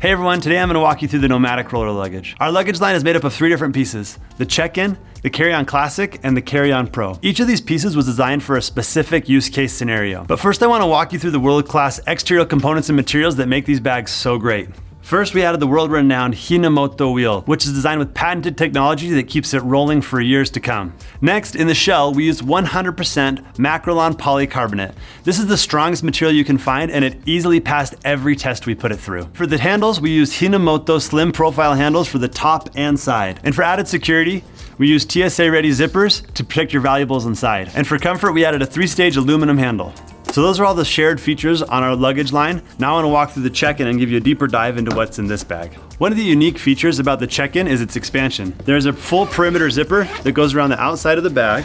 Hey everyone, today I'm going to walk you through the Nomatic roller luggage. Our luggage line is made up of 3 different pieces: the check-in, the carry-on classic, and the carry-on pro. Each of these pieces was designed for a specific use case scenario. But first I want to walk you through the world-class exterior components and materials that make these bags so great. First, we added the world-renowned Hinomoto wheel, which is designed with patented technology that keeps it rolling for years to come. Next, in the shell, we used 100% Macrolon polycarbonate. This is the strongest material you can find, and it easily passed every test we put it through. For the handles, we used Hinomoto slim profile handles for the top and side. And for added security, we used TSA-ready zippers to protect your valuables inside. And for comfort, we added a 3-stage aluminum handle. So those are all the shared features on our luggage line. Now I want to walk through the check-in and give you a deeper dive into what's in this bag. One of the unique features about the check-in is its expansion. There's a full perimeter zipper that goes around the outside of the bag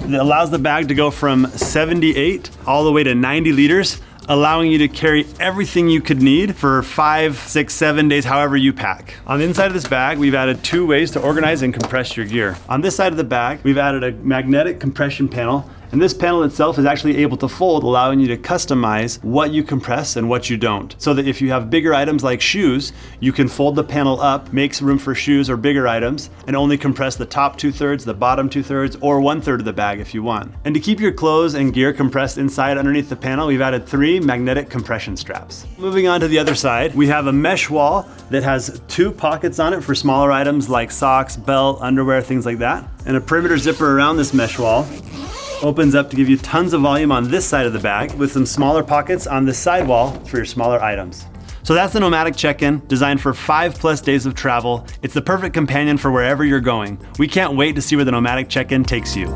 that allows the bag to go from 78 all the way to 90 liters, allowing you to carry everything you could need for 5, 6, 7 days, however you pack. On the inside of this bag, we've added 2 ways to organize and compress your gear. On this side of the bag, we've added a magnetic compression panel, and this panel itself is actually able to fold, allowing you to customize what you compress and what you don't. So that if you have bigger items like shoes, you can fold the panel up, make room for shoes or bigger items, and only compress the top 2/3, the bottom 2/3, or 1/3 of the bag if you want. And to keep your clothes and gear compressed inside underneath the panel, we've added 3 magnetic compression straps. Moving on to the other side, we have a mesh wall that has 2 pockets on it for smaller items like socks, belt, underwear, things like that. And a perimeter zipper around this mesh wall opens up to give you tons of volume on this side of the bag, with some smaller pockets on this side wall for your smaller items. So that's the Nomatic check-in, designed for 5+ days of travel. It's the perfect companion for wherever you're going. We can't wait to see where the Nomatic check-in takes you.